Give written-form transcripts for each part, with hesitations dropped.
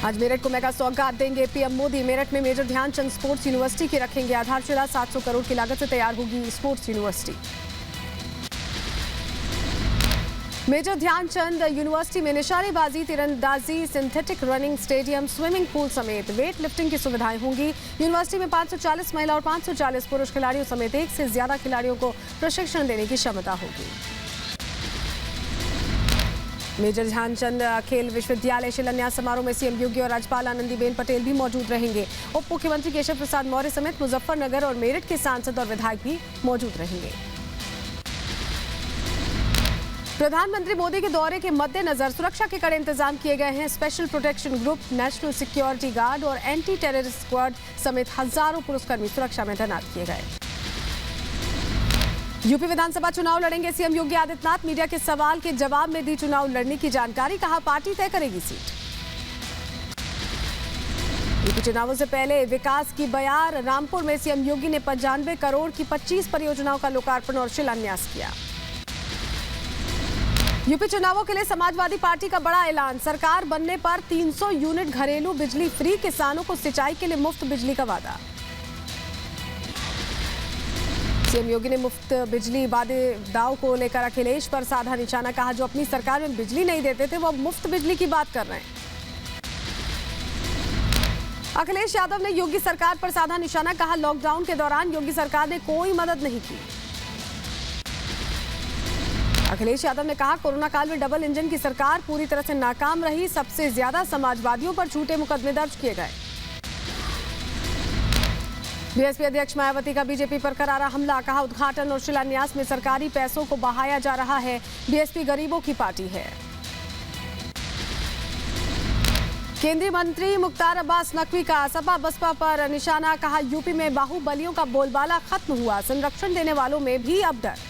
आज मेरठ को मेगा सौगात देंगे पीएम मोदी। मेरठ में मेजर ध्यानचंद स्पोर्ट्स यूनिवर्सिटी की रखेंगे आधारशिला। 700 करोड़ की लागत से तैयार होगी sports university. Major Dhyanchand university में निशानेबाजी, तीरंदाजी, synthetic running stadium, swimming pool समेत वेट लिफ्टिंग की सुविधाएं होंगी। यूनिवर्सिटी में 540 महिला और 540 पुरुष खिलाड़ियों समेत 1 से ज्यादा खिलाड़ियों को प्रशिक्षण देने की क्षमता होगी। मेजर ध्यानचंद खेल विश्वविद्यालय शिलान्यास समारोह में सीएम योगी और राज्यपाल आनंदीबेन पटेल भी मौजूद रहेंगे। उप मुख्यमंत्री केशव प्रसाद मौर्य समेत मुजफ्फरनगर और मेरठ के सांसद और विधायक भी मौजूद रहेंगे। प्रधानमंत्री मोदी के दौरे के मद्देनजर सुरक्षा के कड़े इंतजाम किए गए हैं। Special protection group, national security guard और एंटी टेररिस्ट स्क्वाड समेत हजारों पुलिसकर्मी सुरक्षा में तैनात किए गए। यूपी विधानसभा चुनाव लड़ेंगे सीएम योगी आदित्यनाथ। मीडिया के सवाल के जवाब में दी चुनाव लड़ने की जानकारी, कहा पार्टी तय करेगी सीट। यूपी चुनावों से पहले विकास की बयार। रामपुर में सीएम योगी ने 95 करोड़ की 25 परियोजनाओं का लोकार्पण और शिलान्यास किया। यूपी चुनावों के लिए समाजवादी पार्टी का बड़ा ऐलान। सरकार बनने पर 300 यूनिट घरेलू बिजली फ्री, किसानों को सिंचाई के लिए मुफ्त बिजली का वादा। सीएम योगी ने मुफ्त बिजली वादे दाव को लेकर अखिलेश पर साधा निशाना, कहा जो अपनी सरकार में बिजली नहीं देते थे वो अब मुफ्त बिजली की बात कर रहे हैं। अखिलेश यादव ने योगी सरकार पर साधा निशाना, कहा लॉकडाउन के दौरान योगी सरकार ने कोई मदद नहीं की। अखिलेश यादव ने कहा कोरोना काल में डबल इंजन की सरकार पूरी तरह से नाकाम रही। सबसे ज्यादा समाजवादियों पर झूठे मुकदमे दर्ज किए गए। बीएसपी अध्यक्ष मायावती का बीजेपी पर करारा हमला, कहा उद्घाटन और शिलान्यास में सरकारी पैसों को बहाया जा रहा है। बीएसपी गरीबों की पार्टी है। केंद्रीय मंत्री मुख्तार अब्बास नकवी का सपा बसपा पर निशाना, कहा यूपी में बाहुबलियों का बोलबाला खत्म हुआ। संरक्षण देने वालों में भी अब डर।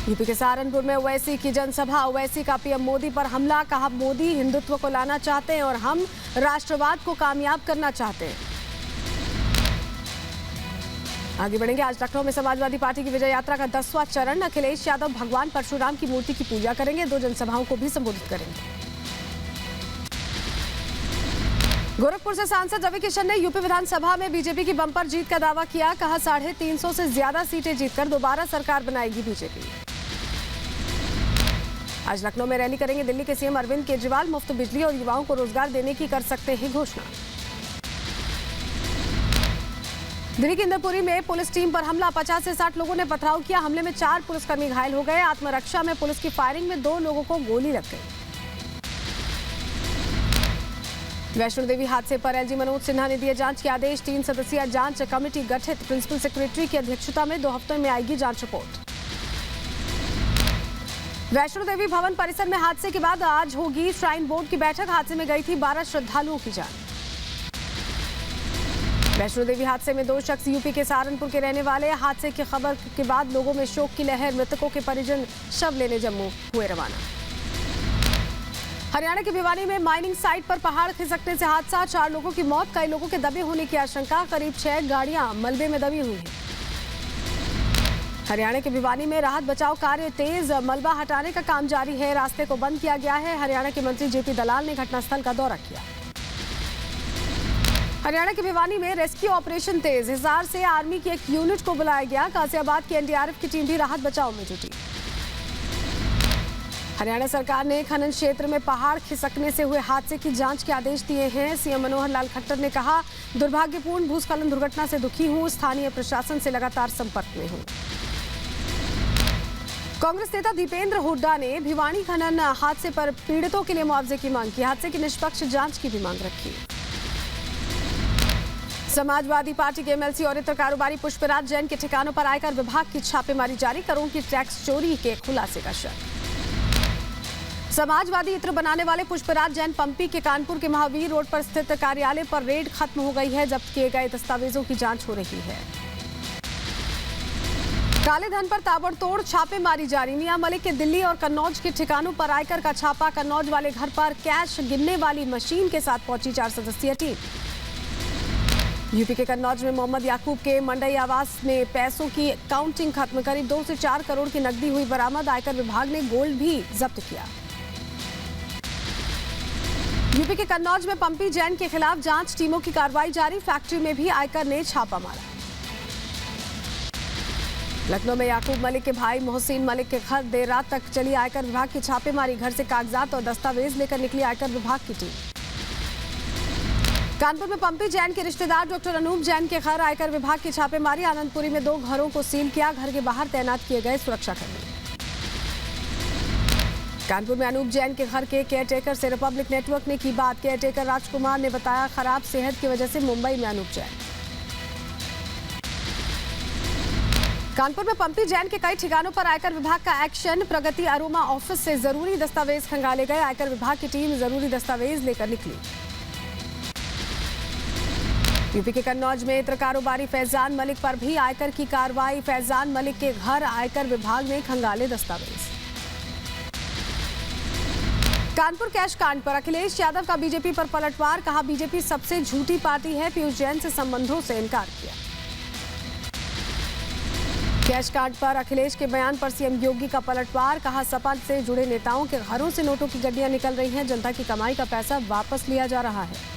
यूपी के सहारनपुर में ओवैसी की जनसभा। ओवैसी का पीएम मोदी पर हमला, कहा मोदी हिंदुत्व को लाना चाहते हैं और हम राष्ट्रवाद को कामयाब करना चाहते हैं। आगे बढ़ेंगे। आज लखनऊ में समाजवादी पार्टी की विजय यात्रा का 10वां चरण। अखिलेश यादव भगवान परशुराम की मूर्ति की पूजा करेंगे। 2 जनसभाओं को भी संबोधित करेंगे। गोरखपुर से सांसद रवि किशन ने यूपी विधानसभा में बीजेपी की बंपर जीत का दावा किया, कहा 350 से ज्यादा सीटें जीतकर दोबारा सरकार बनाएगी बीजेपी। आज लखनऊ में रैली करेंगे दिल्ली के सीएम अरविंद केजरीवाल। मुफ्त बिजली और युवाओं को रोजगार देने की कर सकते हैं घोषणा। दिल्ली के इंदरपुरी में पुलिस टीम पर हमला, 50 से 60 लोगों ने पथराव किया। हमले में 4 पुलिसकर्मी घायल हो गए। आत्मरक्षा में पुलिस की फायरिंग में 2 लोगों को गोली लग गई। वैष्णो देवी हादसे पर एलजी मनोज सिन्हा ने दिए जांच के आदेश। 3 सदस्यीय जांच कमेटी गठित। प्रिंसिपल सेक्रेटरी की अध्यक्षता में 2 हफ्तों में आएगी जांच रिपोर्ट। वैष्णो देवी भवन परिसर में हादसे के बाद आज होगी श्राइन बोर्ड की बैठक। हादसे में गई थी 12 श्रद्धालुओं की जान। वैष्णो देवी हादसे में 2 शख्स यूपी के सहारनपुर के रहने वाले। हादसे की खबर के बाद लोगों में शोक की लहर। मृतकों के परिजन शव लेने जम्मू हुए रवाना। हरियाणा के भिवानी में माइनिंग साइट पर पहाड़ खिसकने से हादसा, 4 लोगों की मौत, कई लोगों के दबे होने की आशंका। करीब 6 गाड़ियां मलबे में दबी हुई हैं। हरियाणा के भिवानी में राहत बचाव कार्य तेज। मलबा हटाने का काम जारी है। रास्ते को बंद किया गया है। हरियाणा के मंत्री जेपी दलाल ने घटनास्थल का दौरा किया। हरियाणा के भिवानी में रेस्क्यू ऑपरेशन तेज। हिसार से आर्मी की एक यूनिट को बुलाया गया। गाजियाबाद की एनडीआरएफ की टीम भी राहत बचाव में जुटी। हरियाणा सरकार ने खनन क्षेत्र में पहाड़ खिसकने से हुए हादसे की जांच के आदेश दिए हैं। सीएम मनोहर लाल खट्टर ने कहा दुर्भाग्यपूर्ण भूस्खलन दुर्घटना से दुखी हूं। स्थानीय प्रशासन से लगातार संपर्क में हूं। कांग्रेस नेता दीपेंद्र हुड्डा ने भिवानी खनन हादसे पर पीड़ितों के लिए मुआवजे की मांग की। हादसे की निष्पक्ष जांच की भी मांग रखी। समाजवादी पार्टी के एमएलसी और इतर कारोबारी पुष्पराज जैन के ठिकानों पर आयकर विभाग की छापेमारी जारी। करोड़ की टैक्स चोरी के खुलासे का शक। समाजवादी इत्र बनाने वाले पुष्पराज जैन पंपी के कानपुर के महावीर रोड पर स्थित कार्यालय पर रेड खत्म हो गई है। जब्त किए गए दस्तावेजों की जांच हो रही है। काले धन पर ताबड़तोड़ छापेमारी जारी। मियां मलिक के दिल्ली और कन्नौज के ठिकानों पर आयकर का छापा। कन्नौज वाले घर पर कैश गिनने वाली मशीन के साथ पहुंची 4 सदस्यीय टीम। यूपी के कन्नौज में मोहम्मद याकूब के मंडई आवास में पैसों की काउंटिंग खत्म। करीब 2 से 4 करोड़ की नकदी हुई बरामद। आयकर विभाग ने गोल्ड भी जब्त किया। यूपी के कन्नौज में पंपी जैन के खिलाफ जांच टीमों की कार्रवाई जारी। फैक्ट्री में भी आयकर ने छापा मारा। लखनऊ में याकूब मलिक के भाई मोहसिन मलिक के घर देर रात तक चली आयकर विभाग की छापेमारी। घर से कागजात और दस्तावेज लेकर निकली आयकर विभाग की टीम। कानपुर में पंपी जैन के रिश्तेदार डॉक्टर अनूप जैन के घर आयकर विभाग की छापेमारी। आनंदपुरी में 2 घरों को सील किया। घर के बाहर तैनात किए गए सुरक्षाकर्मी। कानपुर में अनूप जैन के घर के केयरटेकर से रिपब्लिक नेटवर्क ने की बात। केयरटेकर राजकुमार ने बताया खराब सेहत की वजह से मुंबई में अनूप जैन। कानपुर में पंपी जैन के कई ठिकानों पर आयकर विभाग का एक्शन। प्रगति अरोमा ऑफिस से जरूरी दस्तावेज खंगाले गए। आयकर विभाग की टीम जरूरी दस्तावेज लेकर निकली। यूपी के कन्नौज में इत्र कारोबारी फैजान मलिक पर भी आयकर की कार्रवाई। फैजान मलिक के घर आयकर विभाग ने खंगाले दस्तावेज। कानपुर कैश कांड पर अखिलेश यादव का बीजेपी पर पलटवार। कहा बीजेपी सबसे झूठी पार्टी है। पीयूष जैन से संबंधों से इनकार किया। कैश कांड पर अखिलेश के बयान पर सीएम योगी का पलटवार। कहा सपा से जुड़े नेताओं के घरों से नोटों की गड्डियां निकल रही हैं। जनता की कमाई का पैसा वापस लिया जा रहा है।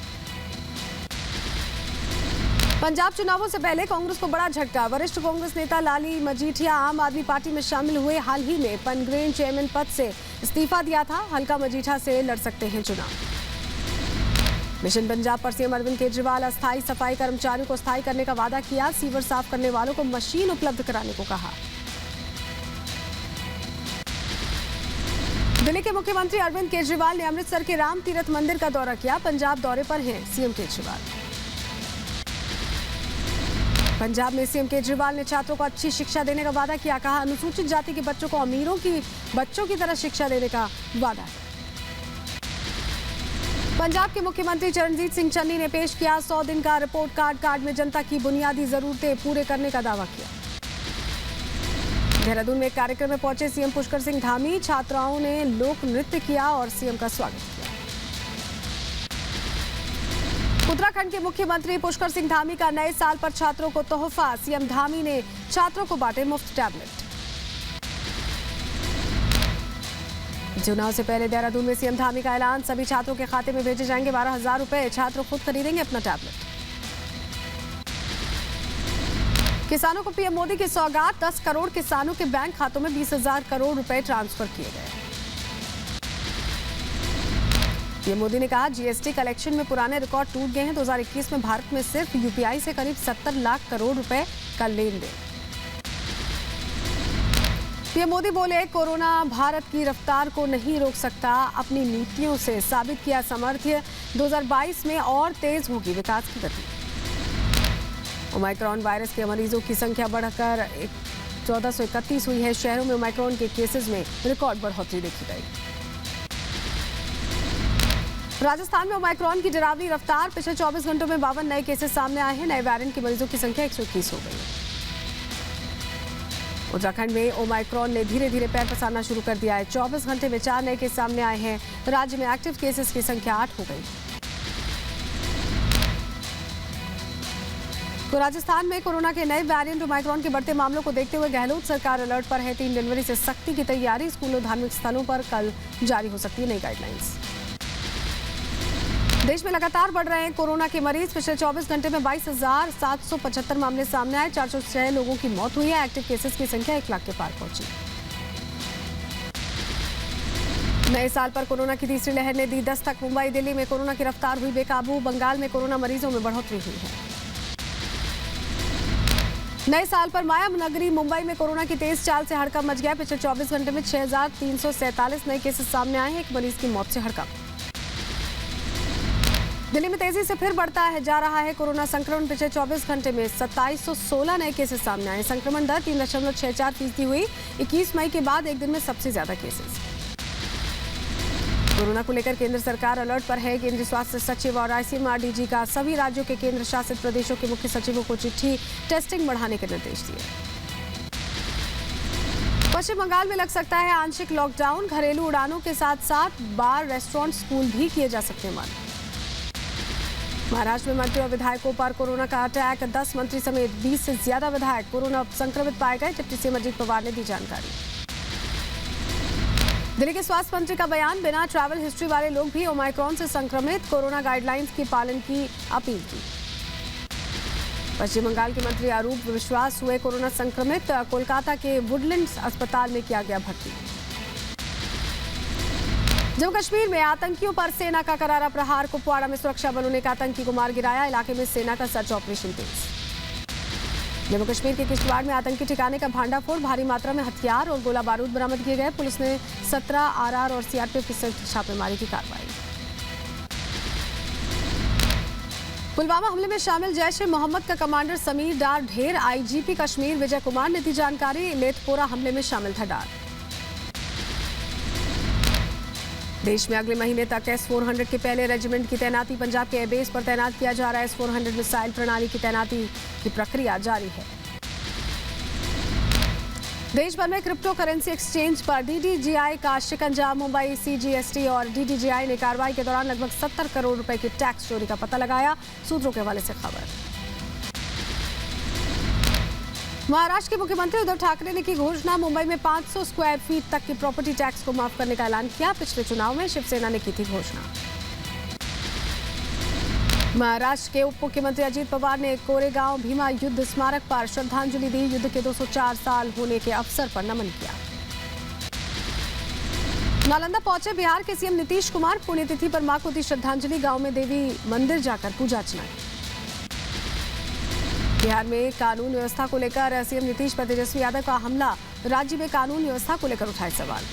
पंजाब चुनावों से पहले कांग्रेस को बड़ा झटका। वरिष्ठ कांग्रेस नेता लाली मजीठिया आम आदमी पार्टी में शामिल हुए। हाल ही में पनग्रेन चेयरमैन पद से इस्तीफा दिया था। हल्का मजीठा से लड़ सकते हैं चुनाव। मिशन पंजाब पर सीएम अरविंद केजरीवाल अस्थायी सफाई कर्मचारियों को स्थायी करने का वादा किया। सीवर साफ करने वालों को मशीन उपलब्ध कराने को कहा। दिल्ली के मुख्यमंत्री अरविंद केजरीवाल ने अमृतसर के राम तीरथ मंदिर का दौरा किया। पंजाब दौरे पर हैं सीएम केजरीवाल। पंजाब में सीएम केजरीवाल ने छात्रों को अच्छी शिक्षा देने का वादा किया। कहा अनुसूचित जाति के बच्चों को अमीरों की बच्चों की तरह शिक्षा देने का वादा है। पंजाब के मुख्यमंत्री चरणजीत सिंह चन्नी ने पेश किया 100 दिन का रिपोर्ट कार्ड। कार्ड में जनता की बुनियादी जरूरतें पूरे करने का दावा किया। देहरादून में एक कार्यक्रम में पहुंचे सीएम पुष्कर सिंह धामी। छात्राओं ने लोक नृत्य किया और सीएम का स्वागत किया। उत्तराखंड के मुख्यमंत्री पुष्कर सिंह धामी का नए साल पर छात्रों को तोहफा। सीएम धामी ने छात्रों को बांटे मुफ्त टैबलेट। चुनाव से पहले देहरादून में सीएम धामी का ऐलान। सभी छात्रों के खाते में भेजे जाएंगे 12,000 रुपए। छात्र खुद खरीदेंगे अपना टैबलेट। किसानों को पीएम मोदी की सौगात। 10 करोड़ किसानों के बैंक खातों में 20,000 करोड़ रुपए ट्रांसफर किए गए। पीएम मोदी ने कहा जीएसटी कलेक्शन में पुराने रिकॉर्ड टूट गए हैं। 2021 में भारत में सिर्फ यूपीआई से करीब 70 लाख करोड़ रुपए का लेन देन। पीएम मोदी बोले कोरोना भारत की रफ्तार को नहीं रोक सकता। अपनी नीतियों से साबित किया सामर्थ्य। 2022 में और तेज होगी विकास की गति। ओमाइक्रॉन वायरस के मरीजों की संख्या बढ़कर 1431 हुई है। शहरों में ओमाइक्रॉन के केसेस में रिकॉर्ड बढ़ोतरी देखी गई। राजस्थान में ओमाइक्रॉन की डरावनी रफ्तार। पिछले 24 घंटों में 52 नए केसेस सामने आए हैं। नए वेरिएंट के मरीजों की संख्या 121 हो गई है। उत्तराखंड में ओमाइक्रॉन ने धीरे धीरे पैर पसारना शुरू कर दिया है। 24 घंटे में 4 नए केस सामने आए हैं। राज्य में एक्टिव केसेस की संख्या 8 हो गई। तो राजस्थान में कोरोना के नए वेरिएंट ओमाइक्रॉन के बढ़ते मामलों को देखते हुए गहलोत सरकार अलर्ट पर है। 3 जनवरी से सख्ती की तैयारी। स्कूलों धार्मिक स्थलों पर कल जारी हो सकती है नई गाइडलाइंस। देश में लगातार बढ़ रहे हैं कोरोना के मरीज। पिछले 24 घंटे में 22,775 मामले सामने आए। 406 लोगों की मौत हुई है। एक्टिव केसेस की संख्या 1 लाख के पार पहुंची। नए साल पर कोरोना की तीसरी लहर ने दी दस्तक। मुंबई दिल्ली में कोरोना की रफ्तार हुई बेकाबू। बंगाल में कोरोना मरीजों में बढ़ोतरी हुई है। नए साल पर माया नगरी मुंबई में कोरोना की तेज चाल से हड़कंप मच गया। पिछले 24 घंटे में 6,347 नए केसेस सामने आए हैं। एक मरीज की मौत से हड़कंप। दिल्ली में तेजी से फिर बढ़ता है जा रहा है कोरोना संक्रमण। पिछले 24 घंटे में 2716 नए केसेस सामने आए। संक्रमण दर 3.64% हुई। 21 मई के बाद एक दिन में सबसे ज्यादा केसेस। कोरोना को लेकर केंद्र सरकार अलर्ट पर है। केंद्रीय स्वास्थ्य सचिव और आईसीएमआर डीजी का सभी राज्यों के केंद्र शासित प्रदेशों के मुख्य सचिवों को चिट्ठी टेस्टिंग बढ़ाने के निर्देश दिए। पश्चिम बंगाल में लग सकता है आंशिक लॉकडाउन। घरेलू उड़ानों के साथ साथ बार, रेस्टोरेंट, स्कूल भी किए जा सकते हैं बंद। महाराष्ट्र में मंत्री और विधायकों पर कोरोना का अटैक। 10 मंत्री समेत 20 से ज्यादा विधायक कोरोना संक्रमित पाए गए। डिप्टी सीएम अजीत पवार ने दी जानकारी। दिल्ली के स्वास्थ्य मंत्री का बयान, बिना ट्रैवल हिस्ट्री वाले लोग भी ओमाइक्रॉन से संक्रमित, कोरोना गाइडलाइंस की पालन की अपील की। पश्चिम बंगाल के मंत्री अरूप विश्वास हुए कोरोना संक्रमित, कोलकाता के वुडलैंड्स अस्पताल में किया गया भर्ती। जम्मू कश्मीर में आतंकियों पर सेना का करारा प्रहार, कुपवाड़ा में सुरक्षा बलों ने एक आतंकी को मार गिराया, इलाके में सेना का सर्च ऑपरेशन तेज। जम्मू कश्मीर के किश्तवाड़ में आतंकी ठिकाने का भांडाफोड़, भारी मात्रा में हथियार और गोला बारूद बरामद किए गए, पुलिस ने 17 आरआर और सीआरपीएफ की संयुक्त छापेमारी की कार्रवाई। पुलवामा हमले में शामिल जैश ए मोहम्मद का कमांडर समीर डार ढेर, आईजीपी कश्मीर विजय कुमार ने दी जानकारी, लेथपोरा हमले में शामिल था डार। देश में अगले महीने तक S-400 के पहले रेजिमेंट की तैनाती, पंजाब के एयरबेस पर तैनात किया जा रहा है। S-400 मिसाइल प्रणाली की तैनाती की प्रक्रिया जारी है। देश भर में क्रिप्टो करेंसी एक्सचेंज पर DDGI का शिकंजा, मुंबई CGST और DDGI ने कार्रवाई के दौरान लगभग 70 करोड़ रुपए की टैक्स चोरी का पता लगाया, सूत्रों के हवाले से खबर। महाराष्ट्र के मुख्यमंत्री उद्धव ठाकरे ने की घोषणा, मुंबई में 500 स्क्वायर फीट तक की प्रॉपर्टी टैक्स को माफ करने का ऐलान किया, पिछले चुनाव में शिवसेना ने की थी घोषणा। महाराष्ट्र के उप मुख्यमंत्री अजीत पवार ने कोरेगांव भीमा युद्ध स्मारक पर श्रद्धांजलि दी, युद्ध के 204 साल होने के अवसर पर नमन किया। नालंदा पहुंचे बिहार के सीएम नीतीश कुमार, पुण्यतिथि पर मां को दी श्रद्धांजलि, गांव में देवी मंदिर जाकर पूजा अर्चना की। बिहार में कानून व्यवस्था को लेकर सीएम नीतीश पर तेजस्वी यादव का हमला, राज्य में कानून व्यवस्था को लेकर उठाए सवाल।